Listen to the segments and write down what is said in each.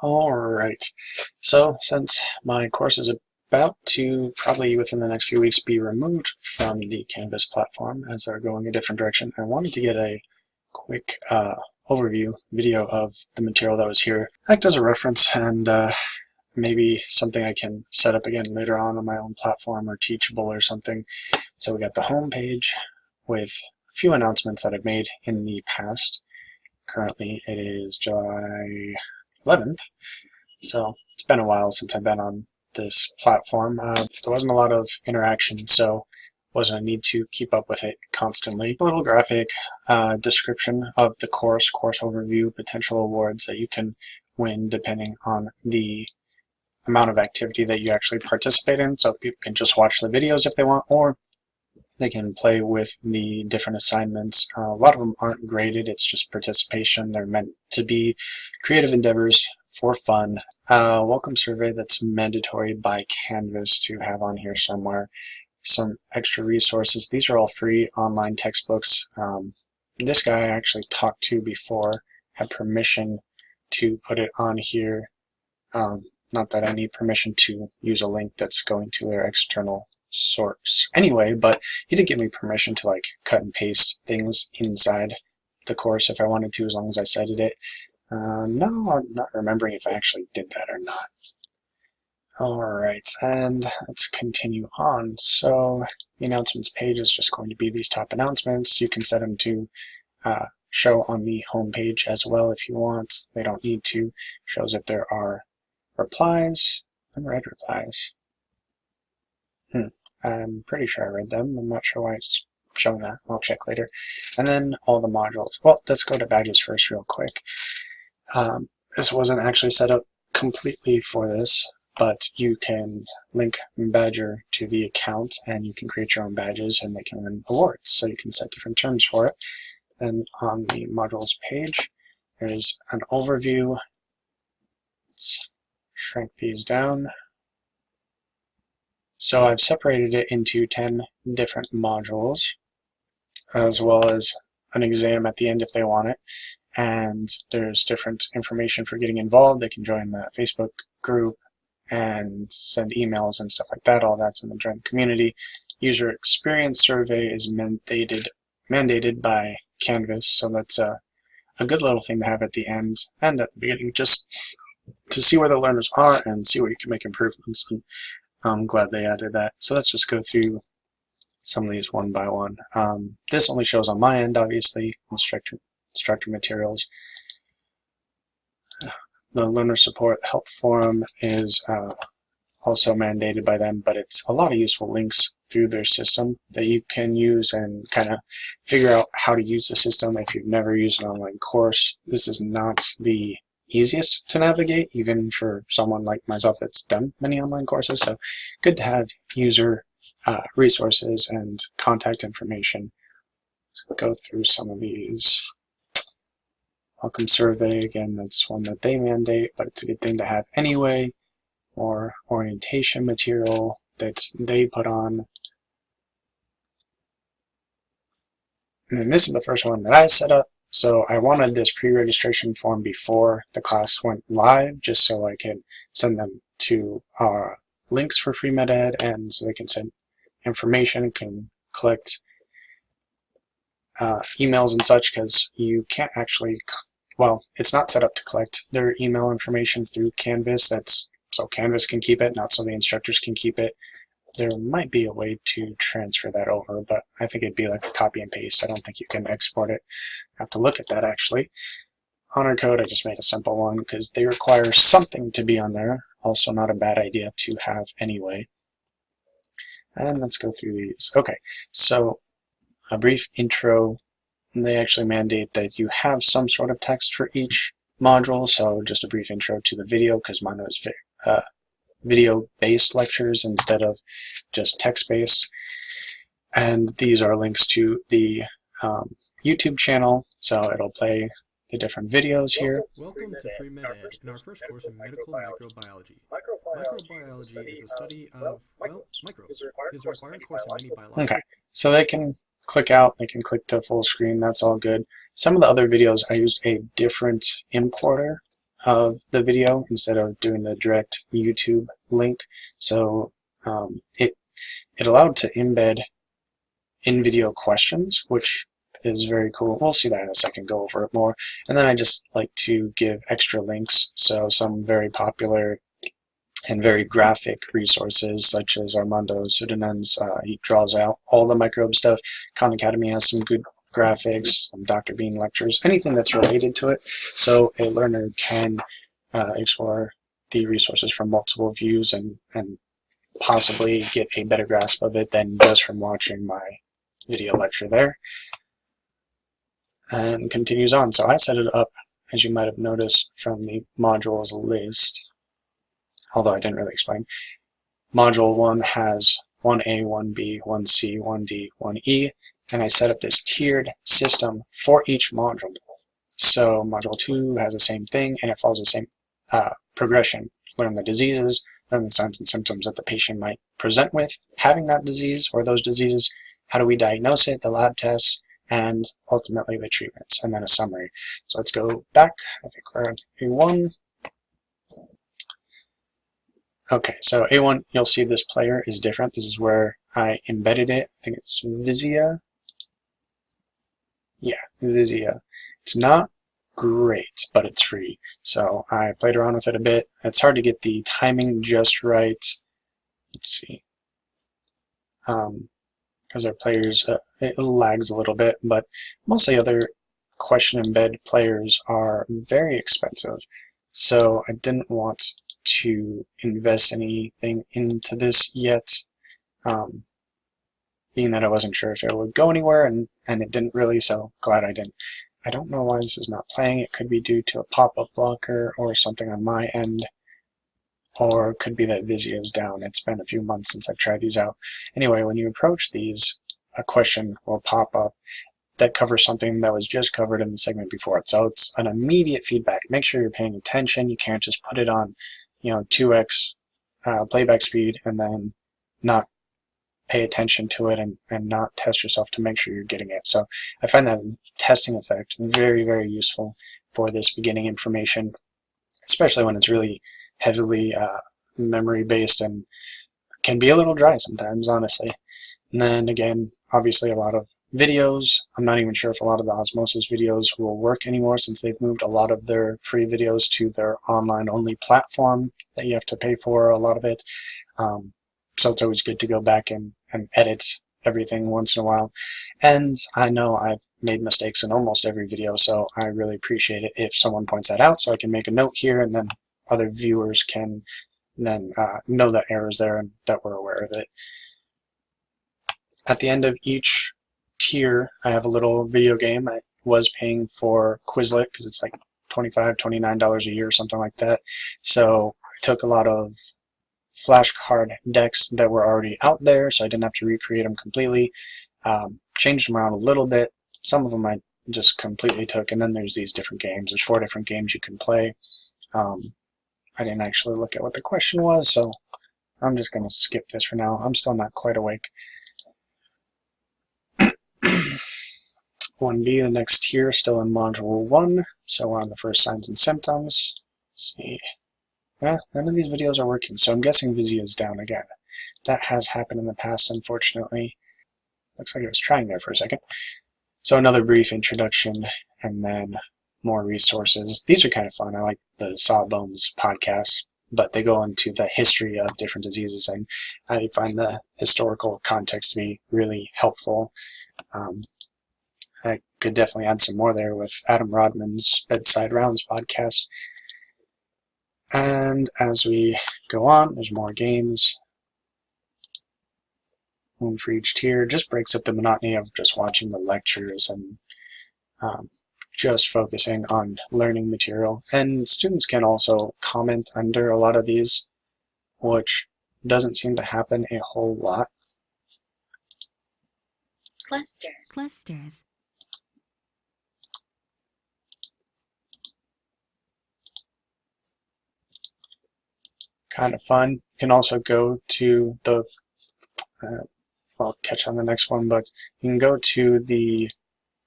Alright, so since my course is about to probably within the next few weeks be removed from the Canvas platform as they're going a different direction, I wanted to get a quick overview video of the material that was here, act as a reference and maybe something I can set up again later on my own platform or Teachable or something. So we got the home page with a few announcements that I've made in the past. Currently it is July 11th, so it's been a while since I've been on this platform. There wasn't a lot of interaction, so wasn't a need to keep up with it constantly. A little graphic description of the course overview, potential awards that you can win depending on the amount of activity that you actually participate in, so people can just watch the videos if they want, or they can play with the different assignments. A lot of them aren't graded, it's just participation. They're meant to be creative endeavors for fun. Welcome survey that's mandatory by Canvas to have on here somewhere. Some extra resources. These are all free online textbooks. This guy I actually talked to before had permission to put it on here. Not that I need permission to use a link that's going to their external source anyway, but he did give me permission to like cut and paste things inside the course if I wanted to, as long as I cited it. No, I'm not remembering if I actually did that or not. Alright, and let's continue on. So the announcements page is just going to be these top announcements. You can set them to show on the home page as well if you want. They don't need to. Shows if there are replies, unread replies. I'm pretty sure I read them. I'm not sure why it's showing that. I'll check later. And then all the modules. Well, let's go to badges first real quick. This wasn't actually set up completely for this, but you can link Badger to the account and you can create your own badges and they can win awards. So you can set different terms for it. Then on the modules page, there's an overview. Let's shrink these down. So I've separated it into 10 different modules, as well as an exam at the end if they want it. And there's different information for getting involved. They can join the Facebook group and send emails and stuff like that. All that's in the joint community. User experience survey is mandated by Canvas, so that's a good little thing to have at the end and at the beginning, just to see where the learners are and see where you can make improvements. And I'm glad they added that. So let's just go through some of these one by one. This only shows on my end, obviously, instructor materials. The learner support help forum is also mandated by them, but it's a lot of useful links through their system that you can use and kind of figure out how to use the system if you've never used an online course. This is not the easiest to navigate, even for someone like myself that's done many online courses, so good to have user resources and contact information. Let's go through some of these. Welcome survey, again, that's one that they mandate, but it's a good thing to have anyway. More orientation material that they put on. And then this is the first one that I set up. So I wanted this pre-registration form before the class went live, just so I could send them to links for free MedEd, and so they can send information, can collect emails and such, because you can't actually, well, it's not set up to collect their email information through Canvas. That's so Canvas can keep it, not so the instructors can keep it. There might be a way to transfer that over, but I think it'd be like a copy and paste. I don't think you can export it. I have to look at that actually. Honor code, I just made a simple one because they require something to be on there. Also not a bad idea to have anyway. And let's go through these. Okay, so a brief intro. They actually mandate that you have some sort of text for each module, so just a brief intro to the video because mine was video-based lectures instead of just text-based. And these are links to the YouTube channel, so it'll play the different videos here. Welcome to Free MedEd, in our first course in medical microbiology. Microbiology is a study of, well, microbes. It is a required course in many biological. Okay, so they can click out, they can click to full screen, that's all good. Some of the other videos I used a different importer of the video instead of doing the direct YouTube link. So it allowed to embed in-video questions, which is very cool. We'll see that in a second, go over it more. And then I just like to give extra links, so some very popular and very graphic resources such as Armando Sudanen's, he draws out all the microbe stuff. Khan Academy has some good graphics, some Dr. Bean lectures, anything that's related to it, so a learner can explore the resources from multiple views and possibly get a better grasp of it than just from watching my video lecture there. And continues on. So I set it up, as you might have noticed from the modules list, although I didn't really explain. Module 1 has 1A, 1B, 1C, 1D, 1E, and I set up this tiered system for each module. So module 2 has the same thing, and it follows the same progression. Learn the diseases, learn the signs and symptoms that the patient might present with having that disease or those diseases. How do we diagnose it, the lab tests, and ultimately the treatments, and then a summary. So let's go back. I think we're on A1. Okay, so A1, you'll see this player is different. This is where I embedded it. I think it's Vizia. Yeah, Vizia. It's not great, but it's free. So I played around with it a bit. It's hard to get the timing just right. Let's see. Because our players, it lags a little bit, but mostly other question embed players are very expensive. So I didn't want to invest anything into this yet, being that I wasn't sure if it would go anywhere, and it didn't really, so glad I didn't. I don't know why this is not playing. It could be due to a pop-up blocker or something on my end, or it could be that Vizia is down. It's been a few months since I've tried these out. Anyway, when you approach these, a question will pop up that covers something that was just covered in the segment before it. So it's an immediate feedback. Make sure you're paying attention. You can't just put it on, 2x playback speed and then not pay attention to it and not test yourself to make sure you're getting it. So I find that testing effect very, very useful for this beginning information, especially when it's really heavily memory based and can be a little dry sometimes, honestly. And then again, obviously a lot of videos. I'm not even sure if a lot of the Osmosis videos will work anymore since they've moved a lot of their free videos to their online only platform that you have to pay for a lot of it. So it's always good to go back and edit everything once in a while. And I know I've made mistakes in almost every video, so I really appreciate it if someone points that out so I can make a note here and then other viewers can then know that error's there and that we're aware of it. At the end of each tier, I have a little video game. I was paying for Quizlet because it's like $25, $29 a year or something like that. So I took a lot of flashcard decks that were already out there, so I didn't have to recreate them completely. Changed them around a little bit. Some of them I just completely took, and then there's these different games. There's 4 different games you can play. I didn't actually look at what the question was, so I'm just going to skip this for now. I'm still not quite awake. 1B, the next tier, still in Module 1, so we're on the first signs and symptoms. Let's see. None of these videos are working, so I'm guessing Vizia is down again. That has happened in the past, unfortunately. Looks like it was trying there for a second. So another brief introduction, and then more resources. These are kind of fun. I like the Sawbones podcast, but they go into the history of different diseases, and I find the historical context to be really helpful. I could definitely add some more there with Adam Rodman's Bedside Rounds podcast. And as we go on, there's more games. One for each tier. Just breaks up the monotony of just watching the lectures and just focusing on learning material. And students can also comment under a lot of these, which doesn't seem to happen a whole lot. Clusters. Kind of fun. You can also go to the, I'll catch on the next one, but you can go to the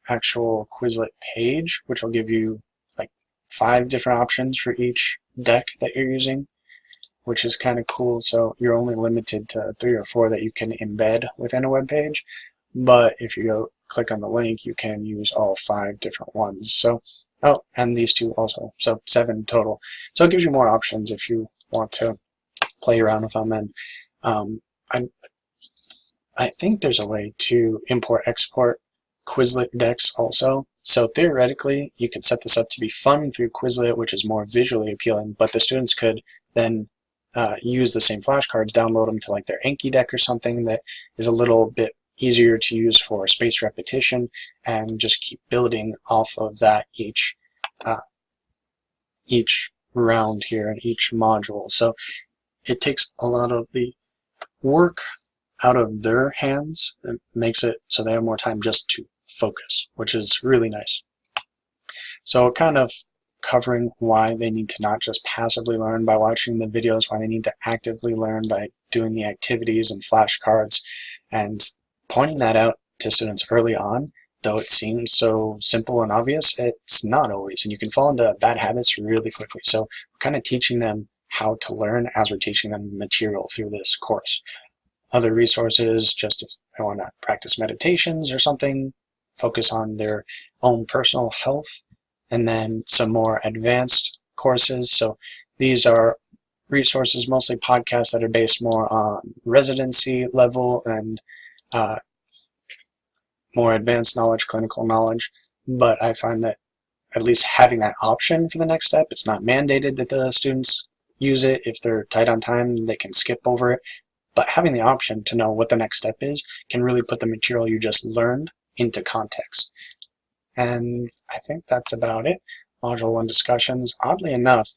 actual Quizlet page, which will give you like 5 different options for each deck that you're using, which is kind of cool. So you're only limited to 3 or 4 that you can embed within a web page. But if you go click on the link, you can use all 5 different ones. So, oh, and these 2 also. So 7 total. So it gives you more options if you want to play around with them. And I think there's a way to import-export Quizlet decks also. So theoretically, you could set this up to be fun through Quizlet, which is more visually appealing, but the students could then use the same flashcards, download them to like their Anki deck or something that is a little bit easier to use for spaced repetition, and just keep building off of that each round here and each module. So it takes a lot of the work out of their hands and makes it so they have more time just to focus, which is really nice. So kind of covering why they need to not just passively learn by watching the videos, why they need to actively learn by doing the activities and flashcards, and pointing that out to students early on. Though it seems so simple and obvious, it's not always, and you can fall into bad habits really quickly. So we're kind of teaching them how to learn as we're teaching them material through this course. Other resources, just if they want to practice meditations or something, focus on their own personal health, and then some more advanced courses. So these are resources, mostly podcasts that are based more on residency level and more advanced knowledge, clinical knowledge. But I find that at least having that option for the next step, it's not mandated that the students use it. If they're tight on time, they can skip over it. But having the option to know what the next step is can really put the material you just learned into context. And I think that's about it. Module 1 discussions. Oddly enough,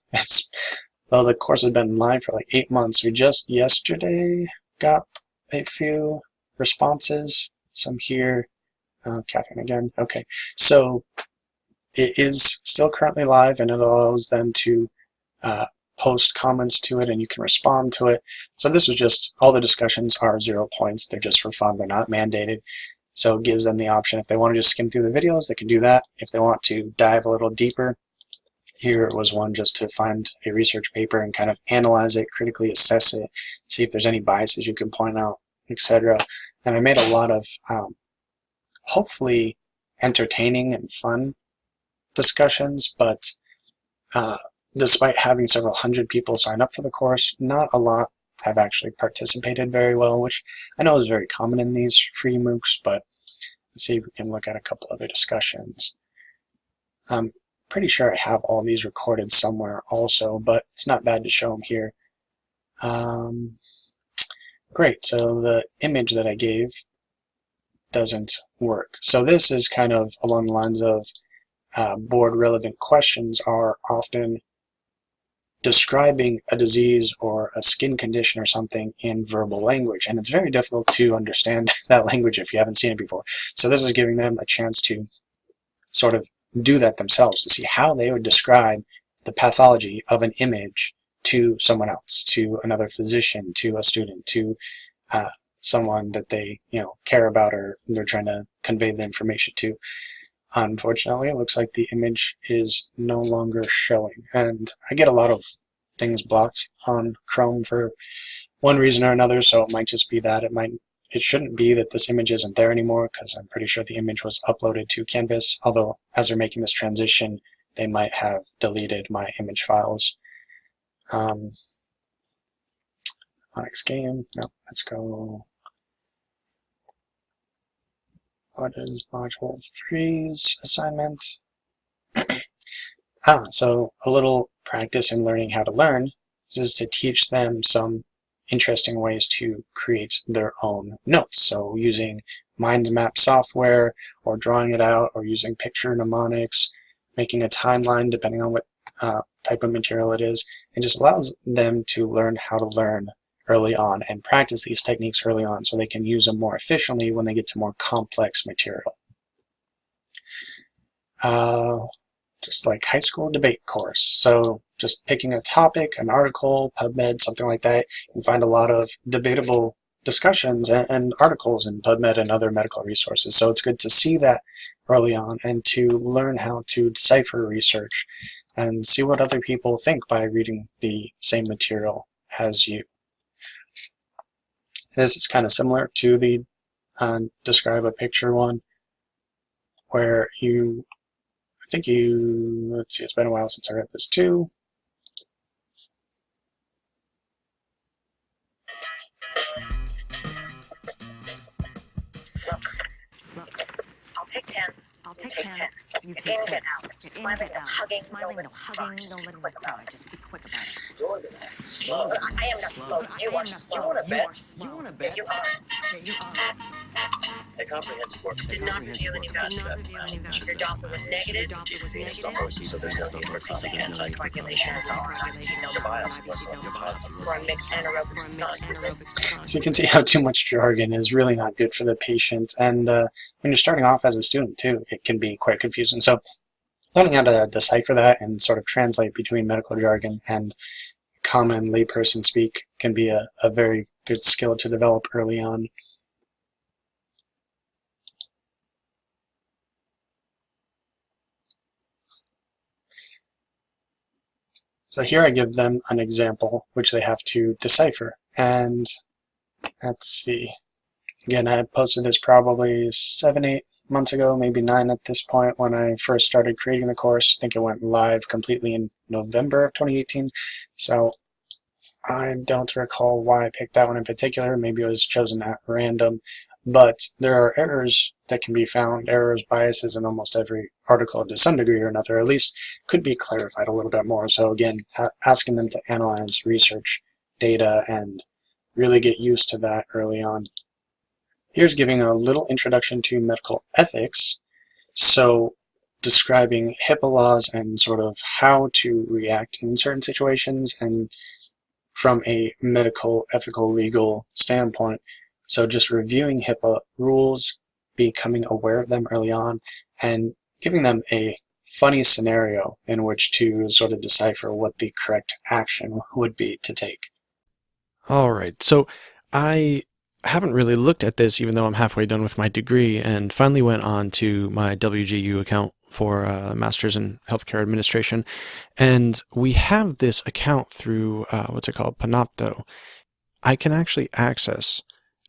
well, the course has been live for like 8 months. We just yesterday got a few responses. Some here. Catherine again. Okay. So it is still currently live, and it allows them to post comments to it, and you can respond to it. So this was just, all the discussions are 0 points. They're just for fun. They're not mandated. So it gives them the option. If they want to just skim through the videos, they can do that. If they want to dive a little deeper, here was one just to find a research paper and kind of analyze it, critically assess it, see if there's any biases you can point out, etc. And I made a lot of hopefully entertaining and fun discussions, but despite having several hundred people sign up for the course, not a lot have actually participated very well, which I know is very common in these free MOOCs, but let's see if we can look at a couple other discussions. I'm pretty sure I have all these recorded somewhere also, but it's not bad to show them here. Great, so the image that I gave doesn't work. So this is kind of along the lines of board relevant questions are often describing a disease or a skin condition or something in verbal language, and it's very difficult to understand that language if you haven't seen it before. So this is giving them a chance to sort of do that themselves, to see how they would describe the pathology of an image to someone else, to another physician, to a student, to someone that they care about or they're trying to convey the information to. Unfortunately, it looks like the image is no longer showing, and I get a lot of things blocked on Chrome for one reason or another, so it might just be that. It shouldn't be that this image isn't there anymore, because I'm pretty sure the image was uploaded to Canvas, although as they're making this transition, they might have deleted my image files. Onyx game, no, let's go. What is Module 3's assignment? So a little practice in learning how to learn is to teach them some interesting ways to create their own notes. So using mind map software, or drawing it out, or using picture mnemonics, making a timeline depending on what type of material it is. It just allows them to learn how to learn early on and practice these techniques early on so they can use them more efficiently when they get to more complex material. Just like high school debate course. So just picking a topic, an article, PubMed, something like that, you can find a lot of debatable discussions and articles in PubMed and other medical resources. So it's good to see that early on and to learn how to decipher research and see what other people think by reading the same material as you. This is kind of similar to the describe a picture one, where let's see, it's been a while since I read this too. I'll take 10. I'll take 10. You take 10. Smiling, no hugging, Smiling, no hugging, don't let him cry. Just be quick about it. You're slow. I am not slow. You are slow. You want to bet? You want to bet? You are. Yeah, you are. A comprehensive work. Did not reveal any value. Your Doppler was negative. So there's no necrotic anticoagulation. The biopsy was positive for a mixed anaerobic response. So you can see how too much jargon is really not good for the patient, and when you're starting off as a student too, it can be quite confusing. So learning how to decipher that and sort of translate between medical jargon and common layperson speak can be a very good skill to develop early on. So here I give them an example which they have to decipher, and let's see. Again, I posted this probably 7-8 months ago, maybe 9 at this point when I first started creating the course. I think it went live completely in November of 2018. So I don't recall why I picked that one in particular. Maybe it was chosen at random. But there are errors that can be found, errors, biases in almost every article to some degree or another, at least could be clarified a little bit more. So again, asking them to analyze, research data, and really get used to that early on. Here's giving a little introduction to medical ethics. So describing HIPAA laws and sort of how to react in certain situations and from a medical, ethical, legal standpoint. So just reviewing HIPAA rules, becoming aware of them early on, and giving them a funny scenario in which to sort of decipher what the correct action would be to take. All right, so I haven't really looked at this even though I'm halfway done with my degree, and finally went on to my WGU account for a Master's in Healthcare Administration, and we have this account through, what's it called, Panopto. I can actually access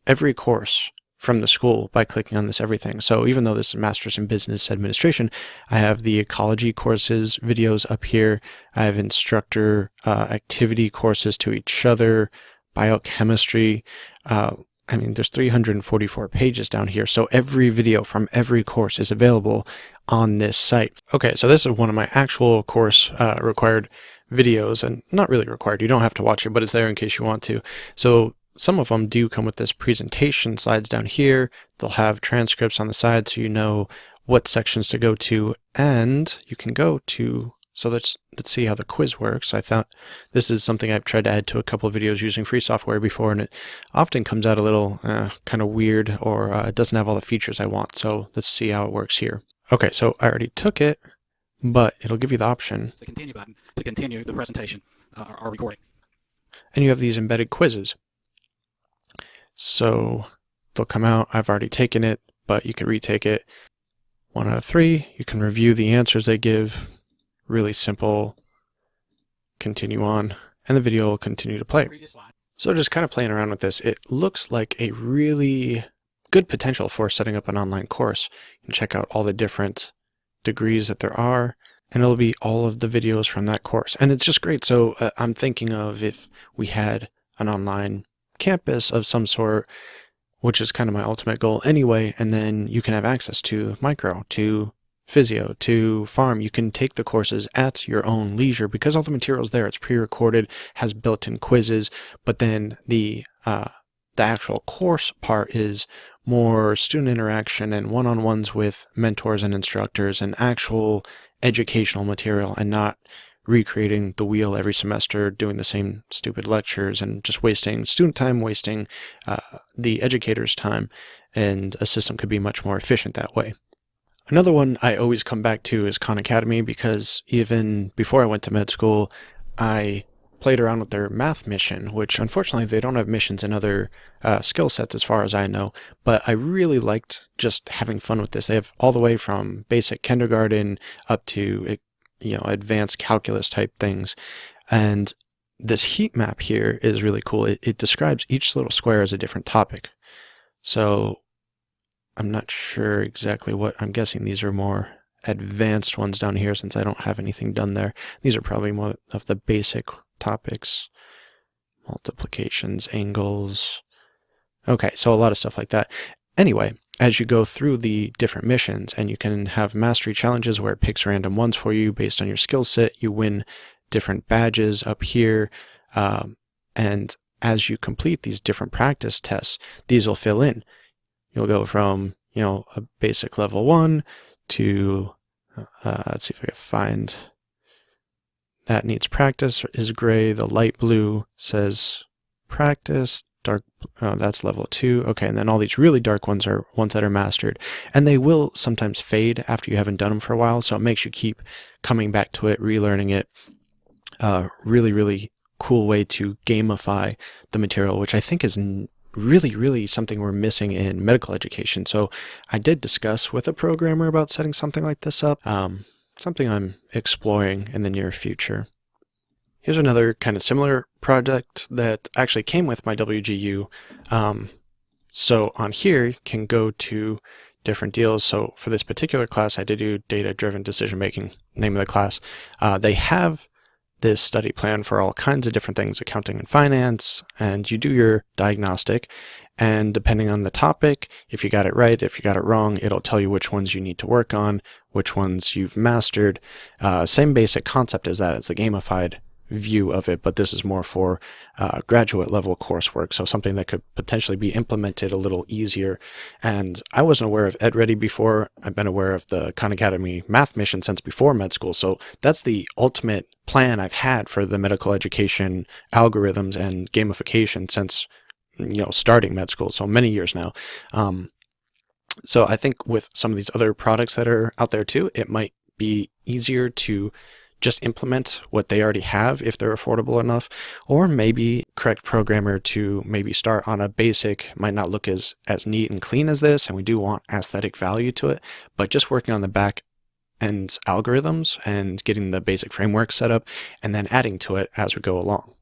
every course from the school by clicking on this everything. So even though this is Master's in Business Administration, I have the ecology courses videos up here. I have instructor activity courses to each other, biochemistry. I mean, there's 344 pages down here. So every video from every course is available on this site. Okay, so this is one of my actual course required videos, and not really required. You don't have to watch it, but it's there in case you want to. So some of them do come with this presentation slides down here. They'll have transcripts on the side so you know what sections to go to, and you can go to, so let's see how the quiz works. I thought this is something I've tried to add to a couple of videos using free software before, and it often comes out a little kind of weird, or it doesn't have all the features I want. So let's see how it works here. Okay, so I already took it, but it'll give you the option. The continue button to continue the presentation or recording. And you have these embedded quizzes. So they'll come out. I've already taken it, but you can retake it. 1 out of 3. You can review the answers they give. Really simple. Continue on, and the video will continue to play. So just kind of playing around with this, it looks like a really good potential for setting up an online course. You can check out all the different degrees that there are, and it'll be all of the videos from that course. And it's just great. So I'm thinking of if we had an online campus of some sort, which is kind of my ultimate goal anyway, and then you can have access to micro, to physio, to pharm. You can take the courses at your own leisure because all the material's there. It's pre-recorded, has built-in quizzes, but then the actual course part is more student interaction and one-on-ones with mentors and instructors and actual educational material, and not recreating the wheel every semester, doing the same stupid lectures and just wasting student time, wasting the educator's time, and a system could be much more efficient that way. Another one I always come back to is Khan Academy, because even before I went to med school, I played around with their math mission, which unfortunately they don't have missions in other skill sets as far as I know, but I really liked just having fun with this. They have all the way from basic kindergarten up to advanced calculus type things. And this heat map here is really cool. It describes each little square as a different topic. So I'm not sure exactly what, I'm guessing these are more advanced ones down here since I don't have anything done there. These are probably more of the basic topics. Multiplications, angles. Okay, so a lot of stuff like that. Anyway, as you go through the different missions, and you can have mastery challenges where it picks random ones for you based on your skill set, you win different badges up here, and as you complete these different practice tests, these will fill in. You'll go from, a basic level 1 to, let's see if I can find, that needs practice is gray, the light blue says practice, dark, that's level 2. Okay, and then all these really dark ones are ones that are mastered. And they will sometimes fade after you haven't done them for a while, so it makes you keep coming back to it, relearning it. Really, really cool way to gamify the material, which I think is really, really something we're missing in medical education. So I did discuss with a programmer about setting something like this up, something I'm exploring in the near future. Here's another kind of similar project that actually came with my WGU. So on here, you can go to different deals. So for this particular class, I did do data-driven decision-making, name of the class. They have this study plan for all kinds of different things, accounting and finance, and you do your diagnostic, and depending on the topic, if you got it right, if you got it wrong, it'll tell you which ones you need to work on, which ones you've mastered. Same basic concept as that. It's the gamified view of it, but this is more for graduate level coursework, so something that could potentially be implemented a little easier. And I wasn't aware of EdReady before. I've been aware of the Khan Academy math mission since before med school, so that's the ultimate plan I've had for the medical education algorithms and gamification since starting med school, so many years now. So I think with some of these other products that are out there too, it might be easier to just implement what they already have if they're affordable enough, or maybe correct programmer to maybe start on a basic, might not look as neat and clean as this, and we do want aesthetic value to it, but just working on the back end algorithms and getting the basic framework set up and then adding to it as we go along.